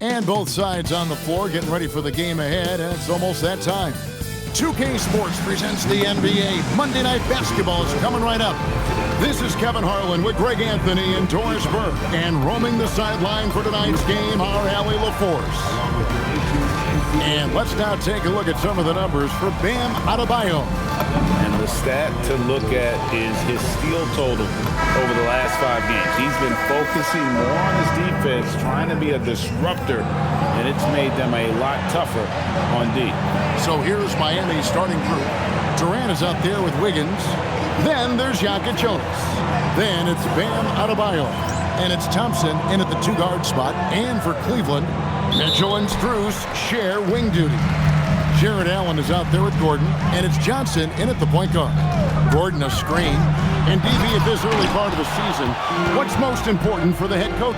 And both sides on the floor getting ready for the game ahead, and it's almost that time. 2K Sports presents the NBA. Monday Night Basketball is coming right up. This is Kevin Harlan with Greg Anthony and Doris Burke. And roaming the sideline for tonight's game, our Allie LaForce. And let's now take a look at some of the numbers for Bam Adebayo. And the stat to look at is his steal total over the last 5 games. He's been focusing more on his defense, trying to be a disruptor, and it's made them a lot tougher on D. So here's Miami's starting group. Durant is out there with Wiggins. Then there's Jonas. Then it's Bam Adebayo. And it's Thompson in at the 2-guard spot. And for Cleveland, Mitchell and Strus share wing duty. Jared Allen is out there with Gordon, and it's Johnson in at the point guard. Gordon a screen. And DB at this early part of the season, what's most important for the head coach?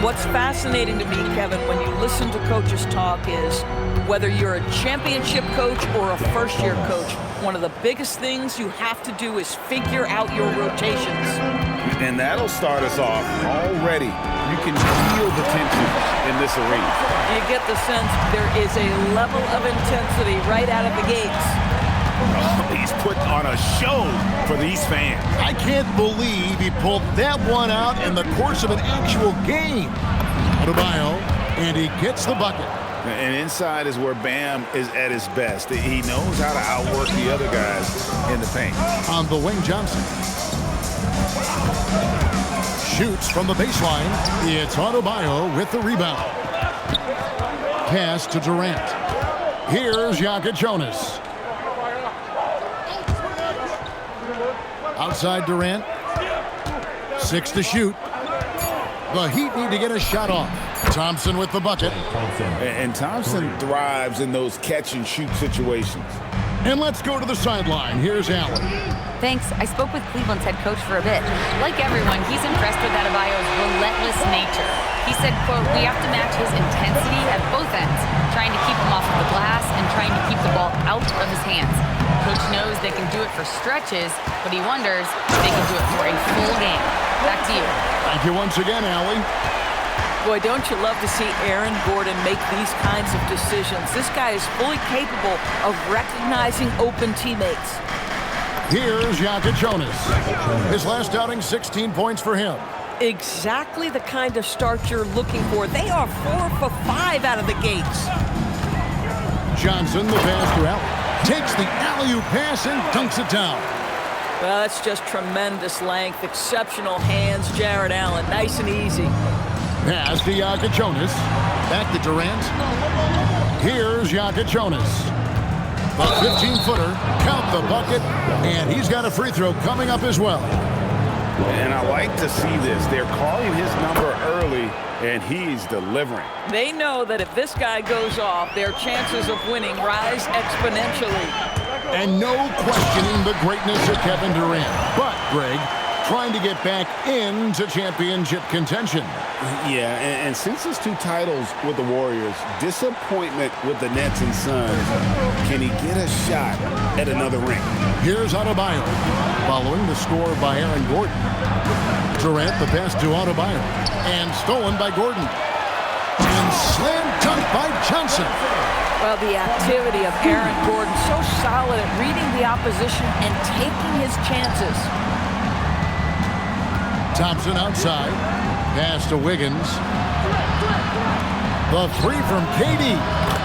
What's fascinating to me, Kevin, when you listen to coaches talk is whether you're a championship coach or a first-year coach, one of the biggest things you have to do is figure out your rotations. And that'll start us off already. You can feel the tension in this arena. You get the sense there is a level of intensity right out of the gates. He's put on a show for these fans. I can't believe he pulled that one out in the course of an actual game. Adebayo, and he gets the bucket. And inside is where Bam is at his best. He knows how to outwork the other guys in the paint. On the wing, Johnson shoots from the baseline. It's Adebayo with the rebound. Pass to Durant. Here's Jonas. Outside Durant. 6 to shoot. The Heat need to get a shot off. Thompson with the bucket. And Thompson thrives in those catch-and-shoot situations. And let's go to the sideline. Here's Allen. Thanks. I spoke with Cleveland's head coach for a bit. Like everyone, he's impressed with Adebayo's relentless nature. He said, quote, "We have to match his intensity at both ends, trying to keep him off of the glass and trying to keep the ball out of his hands. Coach knows they can do it for stretches, but he wonders if they can do it for a full game." Back to you. Thank you once again, Allie. Boy, don't you love to see Aaron Gordon make these kinds of decisions. This guy is fully capable of recognizing open teammates. Here's Jonas. His last outing, 16 points for him. Exactly the kind of start you're looking for. They are 4 for 5 out of the gates. Johnson, the pass to Allen. Takes the alley-oop pass and dunks it down. Well, that's just tremendous length, exceptional hands, Jared Allen. Nice and easy. Pass to Jonas. Back to Durant. Here's Jonas. The 15-footer, count the bucket, and he's got a free throw coming up as well. And I like to see this. They're calling his number early, and he's delivering. They know that if this guy goes off, their chances of winning rise exponentially. And no questioning the greatness of Kevin Durant. But, Greg, trying to get back into championship contention. Yeah, and since his 2 titles with the Warriors, disappointment with the Nets and Suns, can he get a shot at another ring? Here's Adebayo, following the score by Aaron Gordon. Durant, the pass to Adebayo, and stolen by Gordon. And slam dunk by Johnson. Well, the activity of Aaron Gordon, so solid at reading the opposition and taking his chances. Thompson outside. Pass to Wiggins. The 3 from KD.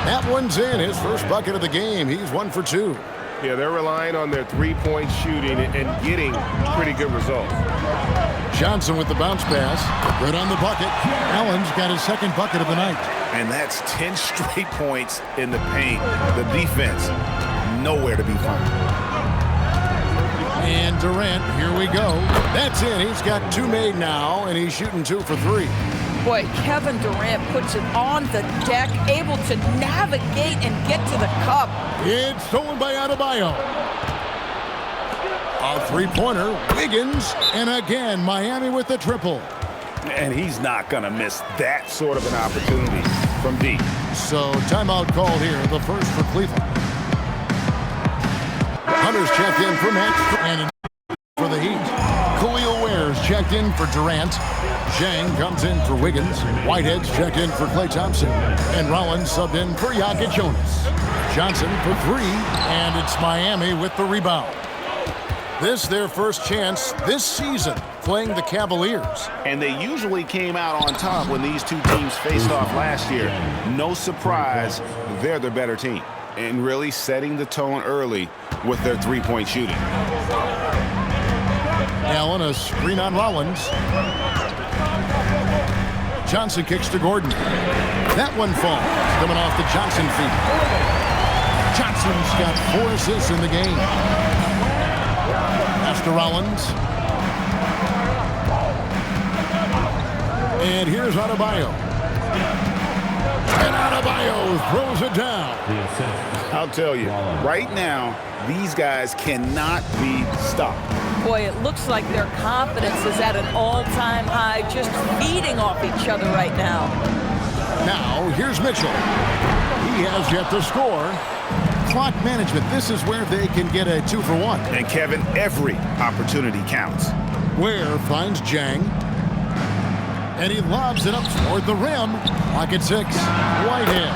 That one's in. His first bucket of the game. He's 1 for 2. Yeah, they're relying on their 3-point shooting and getting pretty good results. Johnson with the bounce pass. Right on the bucket. Allen's got his second bucket of the night. And that's 10 straight points in the paint. The defense, nowhere to be found. And Durant, here we go. That's in. He's got 2 made now, and he's shooting 2 for 3. Boy, Kevin Durant puts it on the deck, able to navigate and get to the cup. It's stolen by Adebayo. A 3-pointer, Wiggins, and again, Miami with the triple. And he's not going to miss that sort of an opportunity from deep. So, timeout called here, the first for Cleveland. Hunter's checked in for Max, and for the Heat. Khalil Ware's checked in for Durant. Zhang comes in for Wiggins. Whitehead's checked in for Klay Thompson. And Rollins subbed in for Jonas. Johnson for 3, and it's Miami with the rebound. This their first chance this season playing the Cavaliers. And they usually came out on top when these two teams faced off last year. No surprise, they're the better team. And really setting the tone early with their three-point shooting. Allen, a screen on Rollins. Johnson kicks to Gordon. That one falls, coming off the Johnson feet. Johnson's got 4 assists in the game. Pass to Rollins. And here's Adebayo. And Adebayo throws it down. I'll tell you, right now, these guys cannot be stopped. Boy, it looks like their confidence is at an all-time high, just feeding off each other right now. Now, here's Mitchell. He has yet to score. Clock management, this is where they can get a 2-for-1. And Kevin, every opportunity counts. Ware finds Zhang. And he lobs it up toward the rim. Clock at 6. Whitehead.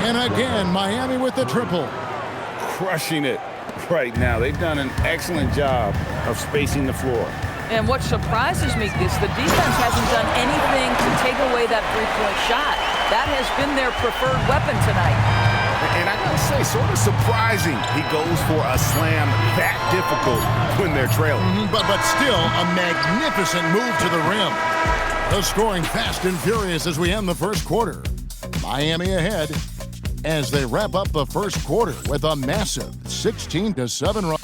And again, Miami with the triple. Crushing it right now. They've done an excellent job of spacing the floor. And what surprises me is the defense hasn't done anything to take away that three-point shot. That has been their preferred weapon tonight. And I gotta say, sort of surprising he goes for a slam that difficult when they're trailing. But still, a magnificent move to the rim. The scoring fast and furious as we end the first quarter. Miami ahead as they wrap up the first quarter with a massive 16-7 run.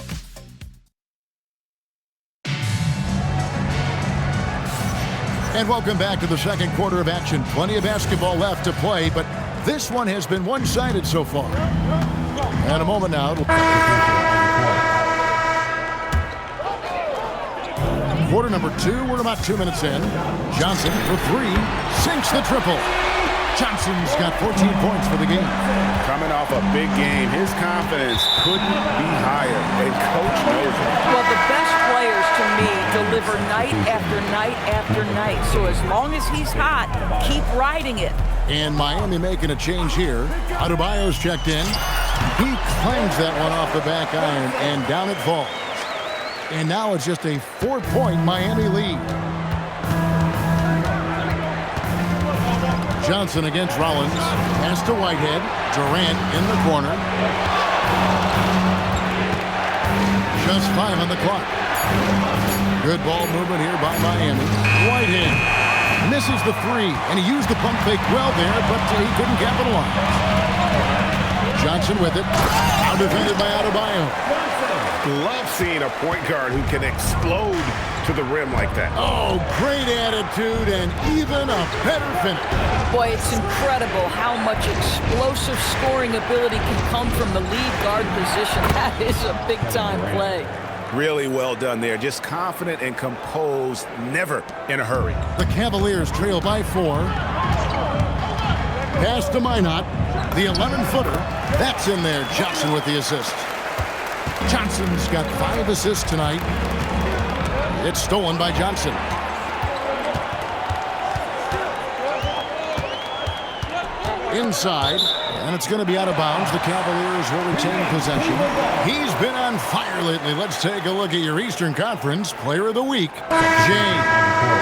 And welcome back to the second quarter of action. Plenty of basketball left to play, but this one has been one-sided so far. And a moment now. Quarter number 2, we're about 2 minutes in. Johnson for 3, sinks the triple. Johnson's got 14 points for the game. Coming off a big game, his confidence couldn't be higher, and Coach knows it. Well, the best players, to me, deliver night after night after night. So as long as he's hot, keep riding it. And Miami making a change here. Adebayo's checked in. He clangs that one off the back iron, and down it falls. And now it's just a 4-point Miami lead. Johnson against Rollins. Pass to Whitehead. Durant in the corner. Just 5 on the clock. Good ball movement here by Miami. Whitehead misses the 3, and he used the pump fake well there, but he couldn't capitalize. Johnson with it. Now defended by Adebayo. Love seeing a point guard who can explode to the rim like that. Oh, great attitude and even a better finish. Boy, it's incredible how much explosive scoring ability can come from the lead guard position. That is a big-time play. Really well done there. Just confident and composed, never in a hurry. The Cavaliers trail by 4. Pass to Minot. The 11-footer. That's in there. Johnson with the assist. Johnson's got 5 assists tonight. It's stolen by Johnson. Inside, and it's going to be out of bounds. The Cavaliers will retain possession. He's been on fire lately. Let's take a look at your Eastern Conference Player of the Week, James.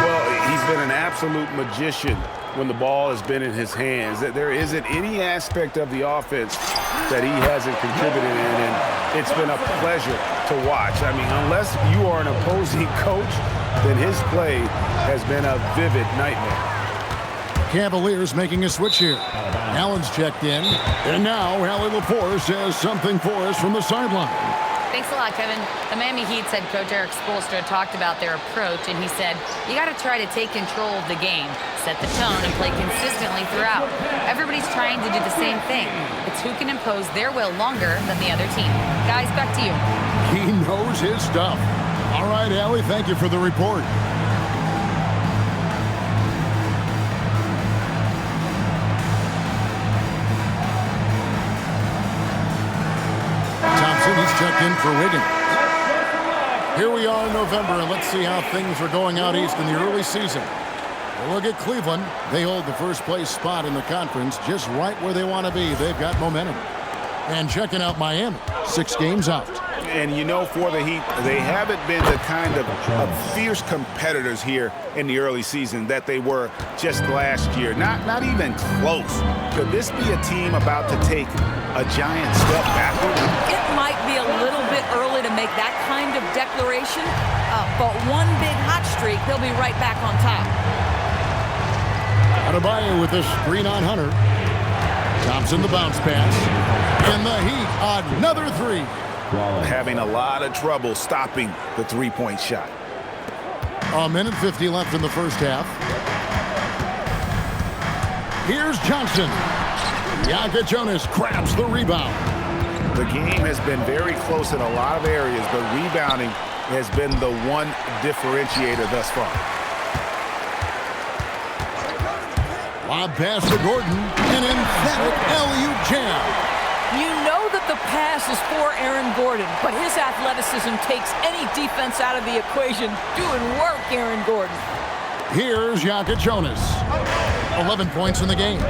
Well, he's been an absolute magician when the ball has been in his hands. There isn't any aspect of the offense that he hasn't contributed in, and it's been a pleasure to watch. I mean, unless you are an opposing coach, then his play has been a vivid nightmare. Cavaliers making a switch here. Allen's checked in, and now Allie Laporte says something for us from the sideline. Thanks a lot, Kevin. The Miami Heat's head coach Eric Spoelstra talked about their approach, and he said, you got to try to take control of the game, set the tone, and play consistently throughout. Everybody's trying to do the same thing. It's who can impose their will longer than the other team. Guys, back to you. He knows his stuff. All right, Allie, thank you for the report. He's checked in for Wiggins. Here we are in November, and let's see how things are going out east in the early season. Look at Cleveland. They hold the first place spot in the conference just right where they want to be. They've got momentum. And checking out Miami, 6 games out. And you know, for the Heat, they haven't been the kind of fierce competitors here in the early season that they were just last year. Not even close. Could this be a team about to take a giant step backward? It might be a little bit early to make that kind of declaration, but one big hot streak, they'll be right back on top. Adebayo with the screen on Hunter. Thompson the bounce pass. And the Heat, another 3. Having a lot of trouble stopping the three-point shot. A minute 50 left in the first half. Here's Johnson. Jonas grabs the rebound. The game has been very close in a lot of areas, but rebounding has been the one differentiator thus far. Lob pass to Gordon. An emphatic alley-oop jam. You know that the pass is for Aaron Gordon, but his athleticism takes any defense out of the equation. Doing work, Aaron Gordon. Here's Jonas. 11 points in the game.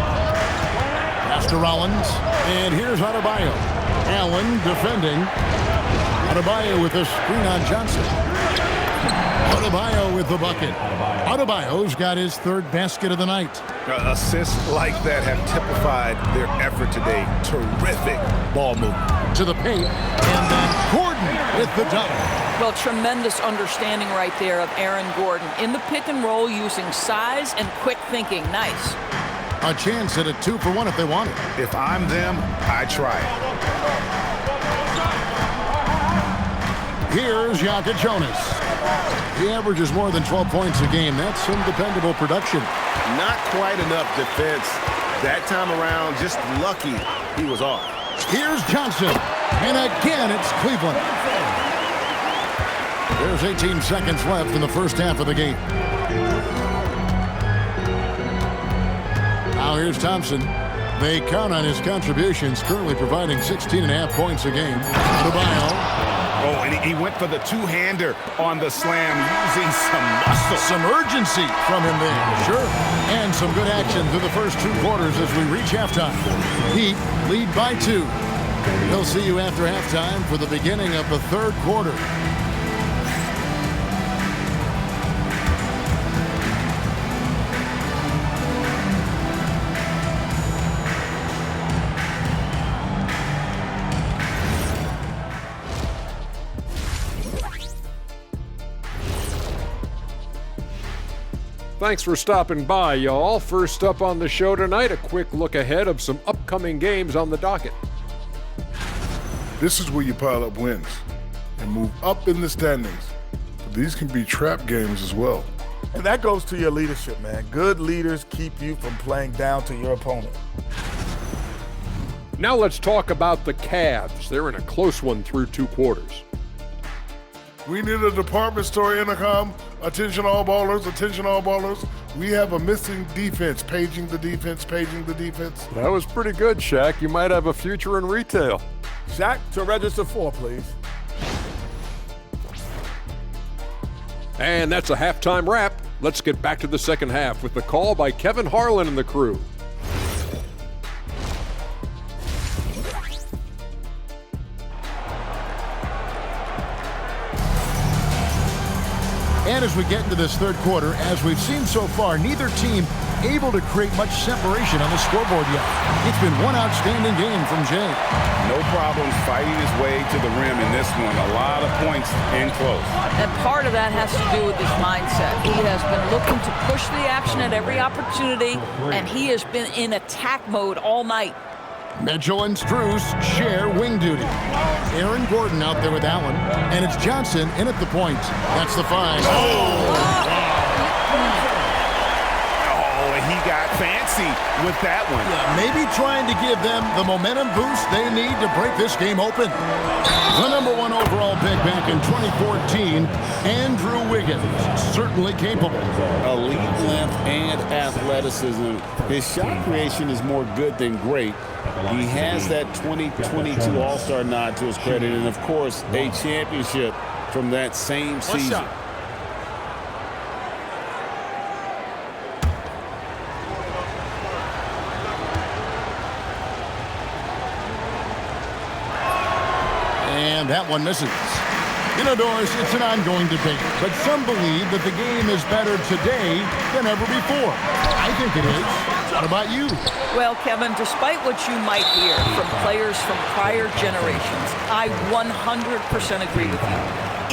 Pass to Rollins. And here's Adebayo. Allen defending. Adebayo with a screen on Johnson. Adebayo with the bucket. Adebayo's got his 3rd basket of the night. Assists like that have typified their effort today. Terrific ball movement. To the paint. And then Gordon with the dunk. Well, tremendous understanding right there of Aaron Gordon. In the pick and roll, using size and quick thinking. Nice. A chance at a 2-for-1 if they want it. If I'm them, I try it. Here's Jonas. He averages more than 12 points a game. That's some dependable production. Not quite enough defense. That time around, just lucky he was off. Here's Johnson. And again, it's Cleveland. There's 18 seconds left in the first half of the game. Now here's Thompson. They count on his contributions, currently providing 16.5 points a game. Adebayo. Oh, and he went for the two-hander on the slam, using some muscle. Some urgency from him there. Sure. And some good action through the first 2 quarters as we reach halftime. Heat lead by 2. We'll see you after halftime for the beginning of the 3rd quarter. Thanks for stopping by, y'all. First up on the show tonight, a quick look ahead of some upcoming games on the docket. This is where you pile up wins and move up in the standings. But these can be trap games as well. And that goes to your leadership, man. Good leaders keep you from playing down to your opponent. Now let's talk about the Cavs. They're in a close one through 2 quarters. We need a department store intercom. Attention all ballers, attention all ballers. We have a missing defense. Paging the defense, paging the defense. That was pretty good, Shaq. You might have a future in retail. Shaq, to register 4, please. And that's a halftime wrap. Let's get back to the second half with the call by Kevin Harlan and the crew. And as we get into this 3rd quarter, as we've seen so far, neither team able to create much separation on the scoreboard yet. It's been one outstanding game from Jay. No problems fighting his way to the rim in this one. A lot of points in close. And part of that has to do with his mindset. He has been looking to push the action at every opportunity, and he has been in attack mode all night. Mitchell and Strus share wing duty. Aaron Gordon out there with Allen, and it's Johnson in at the point. That's the 5. Oh, and he got fancy with that one. Yeah, maybe trying to give them the momentum boost they need to break this game open. The number 1 overall pick back in 2014, Andrew Wiggins, certainly capable. Elite length and athleticism. His shot creation is more good than great. He has that 2022 All-Star nod to his credit, and of course, a championship from that same season. And that one misses. You know, Doris, it's an ongoing debate, but some believe that the game is better today than ever before. I think it is. What about you? Well, Kevin, despite what you might hear from players from prior generations, I 100% agree with you.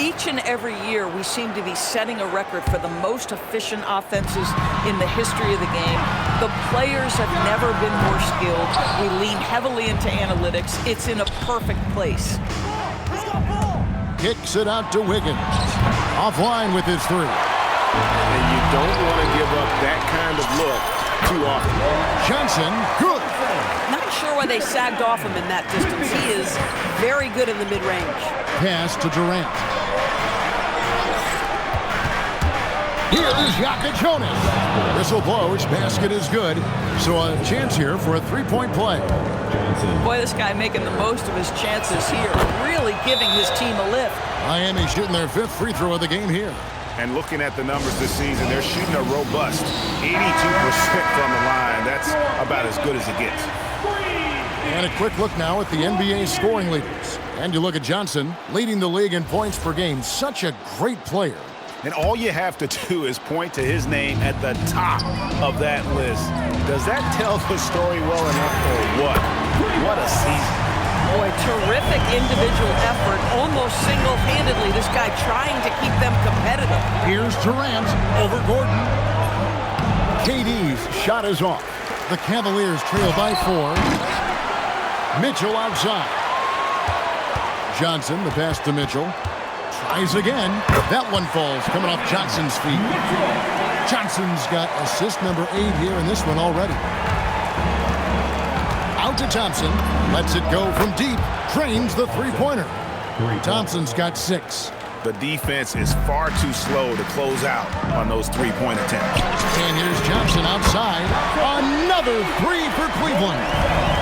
Each and every year, we seem to be setting a record for the most efficient offenses in the history of the game. The players have never been more skilled. We lean heavily into analytics. It's in a perfect place. Kicks it out to Wiggins. Offline with his three. And you don't want to give up that kind of look too often. Johnson, good. Not sure why they sagged off him in that distance. He is very good in the mid-range. Pass to Durant. Here's Jonas. Whistle blows. Basket is good. So a chance here for a three-point play. Boy, this guy making the most of his chances here. Really giving his team a lift. Miami shooting their 5th free throw of the game here. And looking at the numbers this season, they're shooting a robust 82% from the line. That's about as good as it gets. And a quick look now at the NBA scoring leaders. And you look at Johnson, leading the league in points per game. Such a great player. And all you have to do is point to his name at the top of that list. Does that tell the story well enough or what? What a season. Boy, terrific individual effort, almost single-handedly. This guy trying to keep them competitive. Here's Durant over Gordon. KD's shot is off. The Cavaliers trail by 4. Mitchell outside. Johnson, the pass to Mitchell. Tries again. That one falls, coming off Johnson's feet. Johnson's got assist number 8 here in this one already. Out to Thompson. Lets it go from deep. Drains the three-pointer. Thompson's got 6. The defense is far too slow to close out on those three-point attempts. And here's Johnson outside. Another 3 for Cleveland.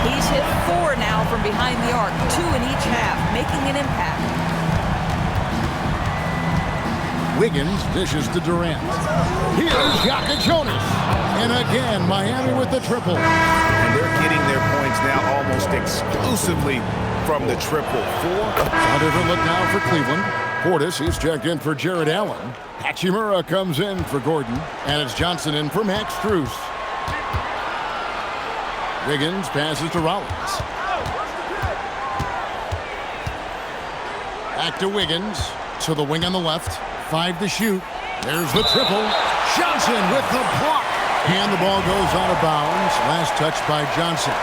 He's hit 4 now from behind the arc, 2 in each half, making an impact. Wiggins dishes to Durant. Here's Jonas. And again, Miami with the triple. And they're getting their points now almost exclusively from the triple. 4. A different look now for Cleveland. Portis, he's checked in for Jared Allen. Hachimura comes in for Gordon. And it's Johnson in for Max Strus. Wiggins passes to Rollins. Back to Wiggins. To the wing on the left. 5 to shoot. There's the triple. Johnson with the block. And the ball goes out of bounds. Last touch by Johnson.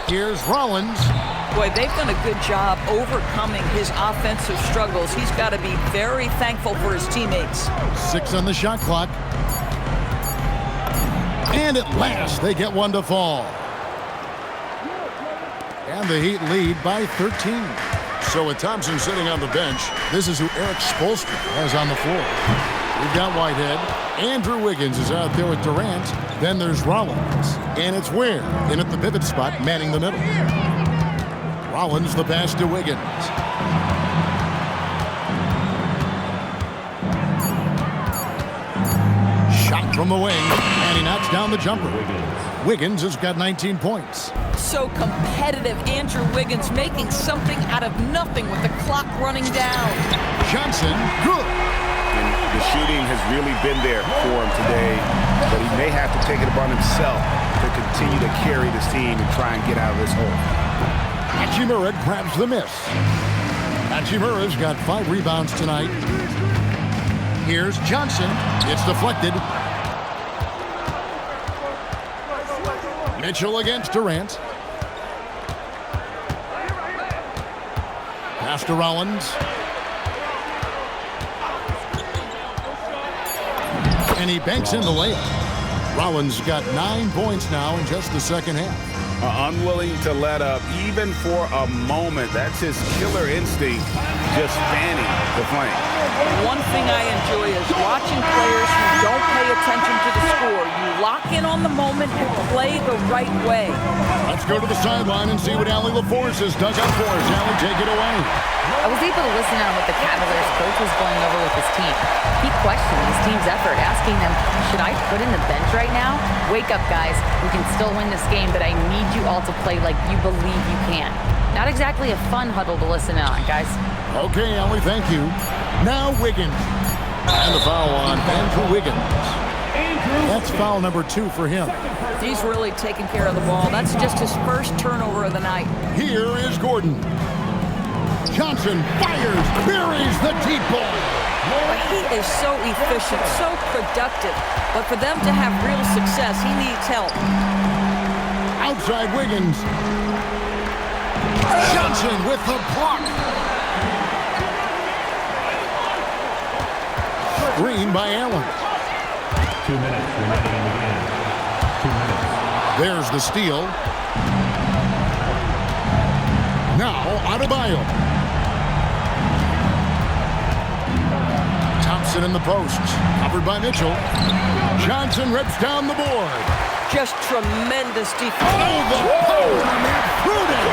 Here's Rollins. Boy, they've done a good job overcoming his offensive struggles. He's got to be very thankful for his teammates. 6 on the shot clock. And at last, they get one to fall. And the Heat lead by 13. So with Thompson sitting on the bench, this is who Eric Spoelstra has on the floor. We've got Whitehead. Andrew Wiggins is out there with Durant. Then there's Rollins. And it's Ware in at the pivot spot, manning the middle. Rollins the pass to Wiggins. Shot from the wing, and he knocks down the jumper. Wiggins has got 19 points. So competitive, Andrew Wiggins making something out of nothing with the clock running down. Johnson, good. And the shooting has really been there for him today, but he may have to take it upon himself to continue to carry this team and try and get out of this hole. Hachimura grabs the miss. Hachimura's got 5 rebounds tonight. Here's Johnson. It's deflected. Mitchell against Durant. Pass to Rollins. And he banks in the layup. Rollins got 9 points now in just the second half. Unwilling to let up even for a moment. That's his killer instinct, just fanning the flame. One thing I enjoy is watching players who don't pay attention to the score. You lock in on the moment and play the right way. Let's go to the sideline and see what Allie LaForce has dug up for us. Allie, take it away. I was able to listen on what the Cavaliers coach was going over with his team. He questioned his team's effort, asking them, should I put in the bench right now? Wake up, guys. We can still win this game, but I need you all to play like you believe you can. Not exactly a fun huddle to listen on, guys. Okay, Ellie, thank you. Now Wiggins. And the foul on Andrew Wiggins. That's foul number 2 for him. He's really taking care of the ball. That's just his first turnover of the night. Here is Gordon. Johnson fires, buries the deep ball. He is so efficient, so productive. But for them to have real success, he needs help. Outside Wiggins. Johnson with the block. Screen by Allen. 2 minutes remaining in the game. 2 minutes. There's the steal. Now Adebayo. Thompson in the post. Covered by Mitchell. Johnson rips down the board. Just tremendous defense. Oh, the power on that Pruden.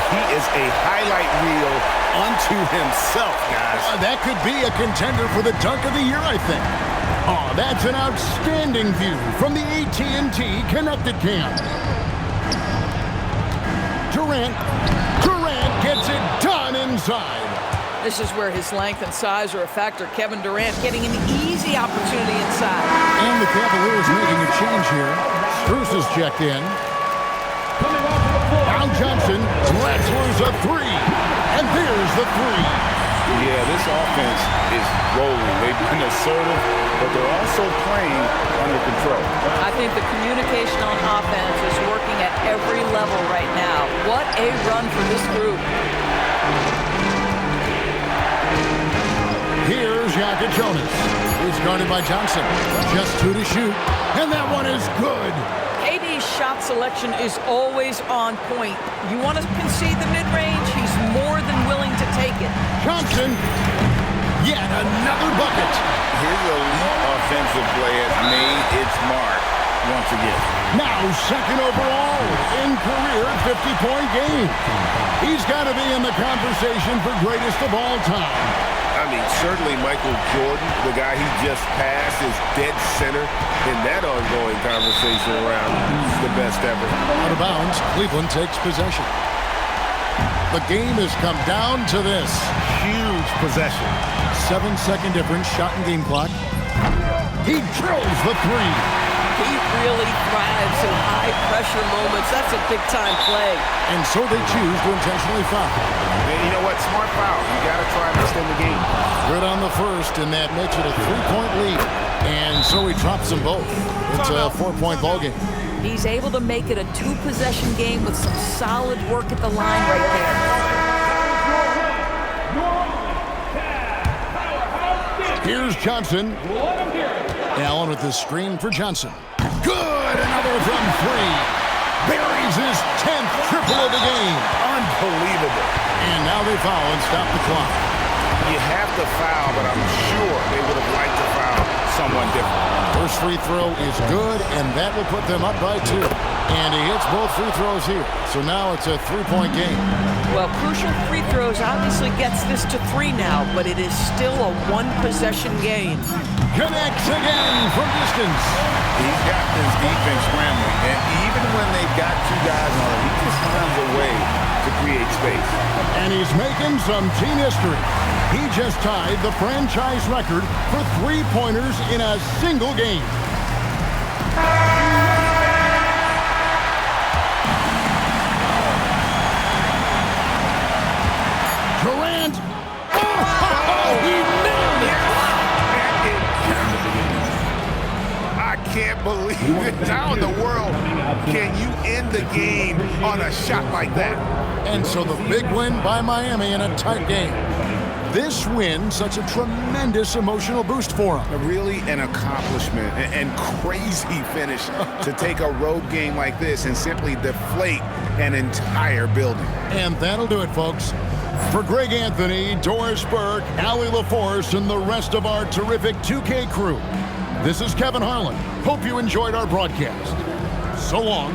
He is a highlight reel unto himself, guys. That could be a contender for the dunk of the year, I think. Oh, that's an outstanding view from the AT&T Connected Cam. Durant gets it done inside. This is where his length and size are a factor. Kevin Durant getting an easy opportunity inside. And the Cavaliers making a change here. Strus is checked in. Now Johnson lets loose a 3. And there's the 3. Yeah, this offense is rolling. They've been assertive, but they're also playing under control. I think the communication on offense is working at every level right now. What a run for this group. Here's Jonas. He's guarded by Johnson. Just 2 to shoot. And that one is good. KD's shot selection is always on point. You want to concede the mid-range, he's more than willing to take it. Johnson, yet another bucket. His elite offensive play has made its mark once again. Now second overall in career 50-point game. He's got to be in the conversation for greatest of all time. I mean, certainly Michael Jordan, the guy he just passed, is dead center in that ongoing conversation around who's the best ever. Out of bounds, Cleveland takes possession. The game has come down to this. Huge possession. 7-second difference, shot and game clock. He drills the 3. He really thrives in high-pressure moments. That's a big-time play. And so they choose to intentionally foul. And you know what? Smart foul. You got to try and extend the game. Good on the first, and that makes it a 3-point lead. And so he drops them both. It's a 4-point ball game. He's able to make it a 2-possession game with some solid work at the line right there. Here's Johnson. Allen with the screen for Johnson. Good! Another from 3. Buries his 10th triple of the game. Unbelievable. And now they foul and stop the clock. You have to foul, but I'm sure they would have liked to foul someone different. First free throw is good, and that will put them up by 2. And he hits both free throws here. So now it's a 3-point game. Well, crucial free throws obviously gets this to 3 now, but it is still a 1-possession game. Connects again from distance. He's got this defense scrambling, and even when they've got 2 guys on him, he just finds a way to create space. And he's making some team history. He just tied the franchise record for 3-pointers in a single game. Durant. Oh, he nailed it. I can't believe it. How in the world can you end the game on a shot like that? And so the big win by Miami in a tight game. This win, such a tremendous emotional boost for him. Really an accomplishment and crazy finish to take a road game like this and simply deflate an entire building. And that'll do it, folks. For Greg Anthony, Doris Burke, Allie LaForce, and the rest of our terrific 2K crew, this is Kevin Harlan. Hope you enjoyed our broadcast. So long.